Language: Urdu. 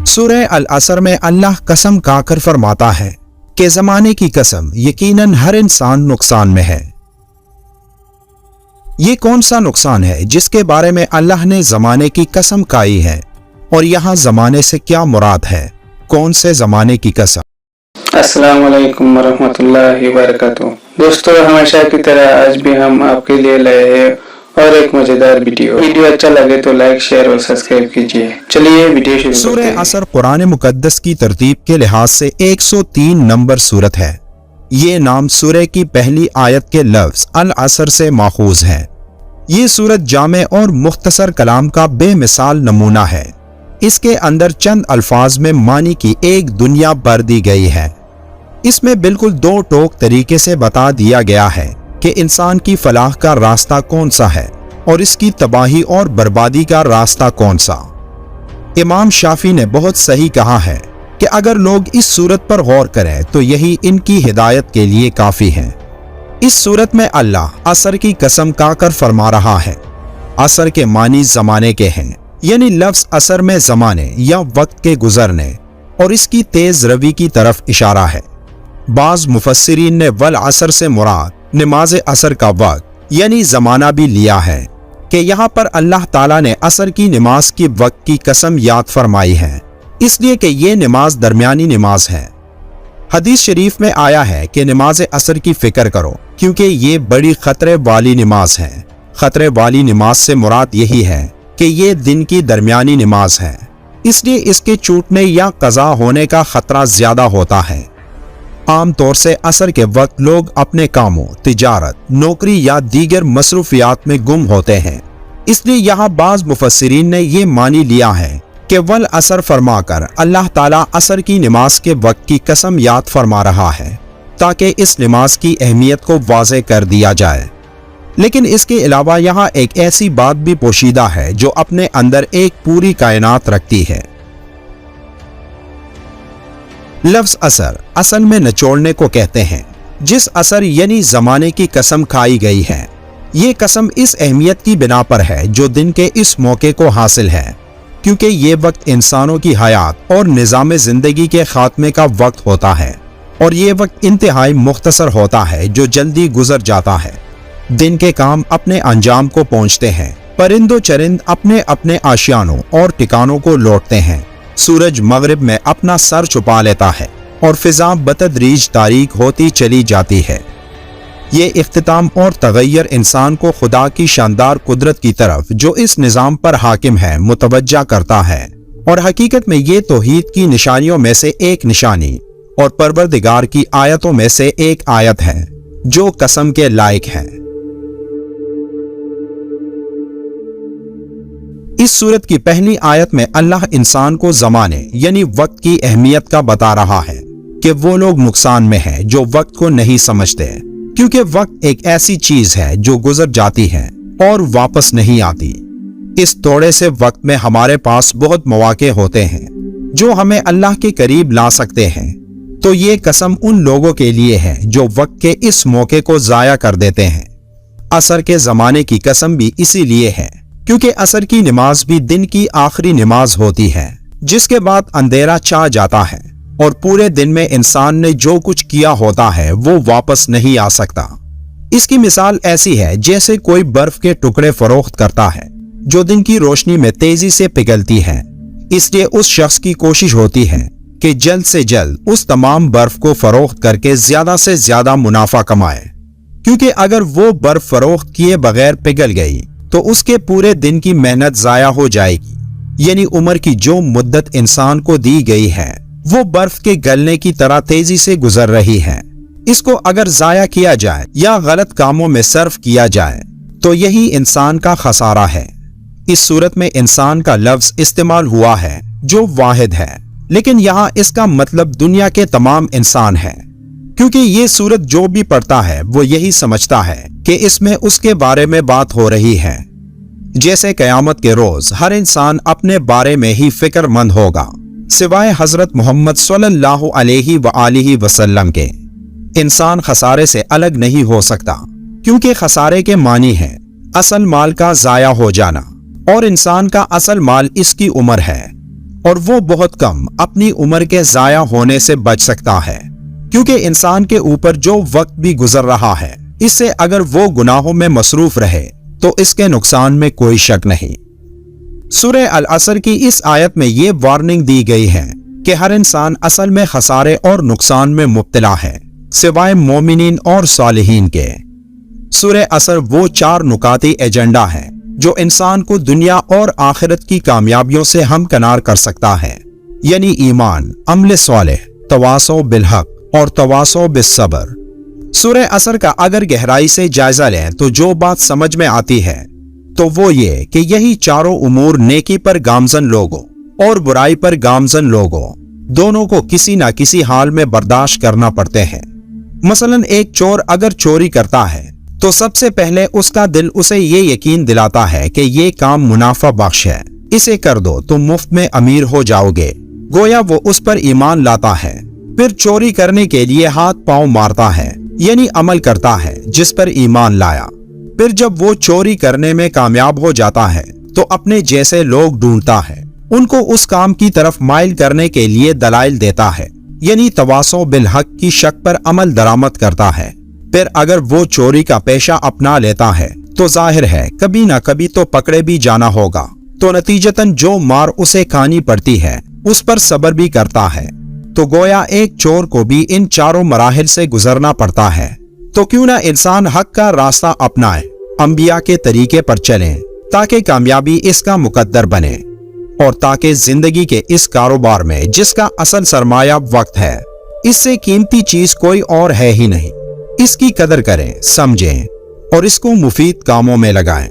سورہ العصر میں اللہ قسم کھا کر فرماتا ہے کہ زمانے کی قسم، یقیناً ہر انسان نقصان میں ہے۔ یہ کون سا نقصان ہے جس کے بارے میں اللہ نے زمانے کی قسم کھائی ہے، اور یہاں زمانے سے کیا مراد ہے؟ کون سے زمانے کی قسم؟ السلام علیکم ورحمۃ اللہ وبرکاتہ۔ دوستو، ہمیشہ کی طرح آج بھی ہم آپ کے لیے لائے ہیں اور ایک مزیدار ویڈیو اچھا لگے تو لائک، شیئر اور سبسکرائب کیجیے۔ چلیے ویڈیو شروع کرتے سورہ ہیں۔ عصر قرآن مقدس کی ترتیب کے لحاظ سے 103 نمبر سورت ہے۔ یہ نام سورہ کی پہلی آیت کے لفظ العصر سے ماخوذ ہے۔ یہ سورت جامع اور مختصر کلام کا بے مثال نمونہ ہے۔ اس کے اندر چند الفاظ میں معنی کی ایک دنیا بھر دی گئی ہے۔ اس میں بالکل دو ٹوک طریقے سے بتا دیا گیا ہے کہ انسان کی فلاح کا راستہ کون سا ہے اور اس کی تباہی اور بربادی کا راستہ کون سا۔ امام شافعی نے بہت صحیح کہا ہے کہ اگر لوگ اس سورت پر غور کریں تو یہی ان کی ہدایت کے لیے کافی ہے۔ اس سورت میں اللہ عصر کی قسم کھا کر فرما رہا ہے۔ عصر کے معنی زمانے کے ہیں، یعنی لفظ عصر میں زمانے یا وقت کے گزرنے اور اس کی تیز روی کی طرف اشارہ ہے۔ بعض مفسرین نے والعصر سے مراد نماز عصر کا وقت یعنی زمانہ بھی لیا ہے کہ یہاں پر اللہ تعالیٰ نے عصر کی نماز کی وقت کی قسم یاد فرمائی ہے، اس لیے کہ یہ نماز درمیانی نماز ہے۔ حدیث شریف میں آیا ہے کہ نماز عصر کی فکر کرو کیونکہ یہ بڑی خطرے والی نماز ہے۔ خطرے والی نماز سے مراد یہی ہے کہ یہ دن کی درمیانی نماز ہے، اس لیے اس کے چھوٹنے یا قضا ہونے کا خطرہ زیادہ ہوتا ہے۔ عام طور سے عصر کے وقت لوگ اپنے کاموں، تجارت، نوکری یا دیگر مصروفیات میں گم ہوتے ہیں، اس لیے یہاں بعض مفسرین نے یہ معنی لیا ہے کہ والعصر فرما کر اللہ تعالیٰ عصر کی نماز کے وقت کی قسم یاد فرما رہا ہے تاکہ اس نماز کی اہمیت کو واضح کر دیا جائے۔ لیکن اس کے علاوہ یہاں ایک ایسی بات بھی پوشیدہ ہے جو اپنے اندر ایک پوری کائنات رکھتی ہے۔ لفظ عصر اصل میں نچوڑنے کو کہتے ہیں، جس عصر یعنی زمانے کی قسم کھائی گئی ہے۔ یہ قسم اس اہمیت کی بنا پر ہے جو دن کے اس موقع کو حاصل ہے، کیونکہ یہ وقت انسانوں کی حیات اور نظام زندگی کے خاتمے کا وقت ہوتا ہے، اور یہ وقت انتہائی مختصر ہوتا ہے جو جلدی گزر جاتا ہے۔ دن کے کام اپنے انجام کو پہنچتے ہیں، پرند و چرند اپنے اپنے آشیانوں اور ٹھکانوں کو لوٹتے ہیں، سورج مغرب میں اپنا سر چھپا لیتا ہے اور فضا بتدریج تاریک ہوتی چلی جاتی ہے۔ یہ اختتام اور تغیر انسان کو خدا کی شاندار قدرت کی طرف جو اس نظام پر حاکم ہے متوجہ کرتا ہے، اور حقیقت میں یہ توحید کی نشانیوں میں سے ایک نشانی اور پروردگار کی آیتوں میں سے ایک آیت ہے جو قسم کے لائق ہے۔ اس سورت کی پہلی آیت میں اللہ انسان کو زمانے یعنی وقت کی اہمیت کا بتا رہا ہے کہ وہ لوگ نقصان میں ہیں جو وقت کو نہیں سمجھتے، کیونکہ وقت ایک ایسی چیز ہے جو گزر جاتی ہے اور واپس نہیں آتی۔ اس تھوڑے سے وقت میں ہمارے پاس بہت مواقع ہوتے ہیں جو ہمیں اللہ کے قریب لا سکتے ہیں، تو یہ قسم ان لوگوں کے لیے ہے جو وقت کے اس موقع کو ضائع کر دیتے ہیں۔ عصر کے زمانے کی قسم بھی اسی لیے ہے کیونکہ عصر کی نماز بھی دن کی آخری نماز ہوتی ہے، جس کے بعد اندھیرا چھا جاتا ہے اور پورے دن میں انسان نے جو کچھ کیا ہوتا ہے وہ واپس نہیں آ سکتا۔ اس کی مثال ایسی ہے جیسے کوئی برف کے ٹکڑے فروخت کرتا ہے جو دن کی روشنی میں تیزی سے پگھلتی ہے، اس لیے اس شخص کی کوشش ہوتی ہے کہ جلد سے جلد اس تمام برف کو فروخت کر کے زیادہ سے زیادہ منافع کمائے، کیونکہ اگر وہ برف فروخت کیے بغیر پگھل گئی تو اس کے پورے دن کی محنت ضائع ہو جائے گی، یعنی عمر کی جو مدت انسان کو دی گئی ہے وہ برف کے گلنے کی طرح تیزی سے گزر رہی ہے۔ اس کو اگر ضائع کیا جائے یا غلط کاموں میں صرف کیا جائے تو یہی انسان کا خسارہ ہے۔ اس صورت میں انسان کا لفظ استعمال ہوا ہے جو واحد ہے، لیکن یہاں اس کا مطلب دنیا کے تمام انسان ہے، کیونکہ یہ سورت جو بھی پڑھتا ہے وہ یہی سمجھتا ہے کہ اس میں اس کے بارے میں بات ہو رہی ہے۔ جیسے قیامت کے روز ہر انسان اپنے بارے میں ہی فکر مند ہوگا سوائے حضرت محمد صلی اللہ علیہ وآلہ وسلم کے۔ انسان خسارے سے الگ نہیں ہو سکتا، کیونکہ خسارے کے معنی ہے اصل مال کا ضائع ہو جانا، اور انسان کا اصل مال اس کی عمر ہے۔ اور وہ بہت کم اپنی عمر کے ضائع ہونے سے بچ سکتا ہے، کیونکہ انسان کے اوپر جو وقت بھی گزر رہا ہے اس سے اگر وہ گناہوں میں مصروف رہے تو اس کے نقصان میں کوئی شک نہیں۔ سورہ العصر کی اس آیت میں یہ وارننگ دی گئی ہے کہ ہر انسان اصل میں خسارے اور نقصان میں مبتلا ہے سوائے مومنین اور صالحین کے۔ سورہ عصر وہ 4 نکاتی ایجنڈا ہے جو انسان کو دنیا اور آخرت کی کامیابیوں سے ہمکنار کر سکتا ہے، یعنی ایمان، عمل صالح، تواصو بالحق اور تواصو بالصبر۔ سورہ عصر کا اگر گہرائی سے جائزہ لیں تو جو بات سمجھ میں آتی ہے تو وہ یہ کہ یہی چاروں امور نیکی پر گامزن لوگوں اور برائی پر گامزن لوگوں دونوں کو کسی نہ کسی حال میں برداشت کرنا پڑتے ہیں۔ مثلا ایک چور اگر چوری کرتا ہے تو سب سے پہلے اس کا دل اسے یہ یقین دلاتا ہے کہ یہ کام منافع بخش ہے، اسے کر دو تم مفت میں امیر ہو جاؤ گے، گویا وہ اس پر ایمان لاتا ہے۔ پھر چوری کرنے کے لیے ہاتھ پاؤں مارتا ہے، یعنی عمل کرتا ہے جس پر ایمان لایا۔ پھر جب وہ چوری کرنے میں کامیاب ہو جاتا ہے تو اپنے جیسے لوگ ڈھونڈتا ہے، ان کو اس کام کی طرف مائل کرنے کے لیے دلائل دیتا ہے، یعنی تواصو بالحق کی شک پر عمل درآمد کرتا ہے۔ پھر اگر وہ چوری کا پیشہ اپنا لیتا ہے تو ظاہر ہے کبھی نہ کبھی تو پکڑے بھی جانا ہوگا، تو نتیجتاً جو مار اسے کھانی پڑتی ہے اس پر صبر بھی کرتا ہے۔ تو گویا ایک چور کو بھی ان چاروں مراحل سے گزرنا پڑتا ہے۔ تو کیوں نہ انسان حق کا راستہ اپنائے، انبیاء کے طریقے پر چلیں تاکہ کامیابی اس کا مقدر بنے، اور تاکہ زندگی کے اس کاروبار میں جس کا اصل سرمایہ وقت ہے، اس سے قیمتی چیز کوئی اور ہے ہی نہیں، اس کی قدر کریں، سمجھیں اور اس کو مفید کاموں میں لگائیں۔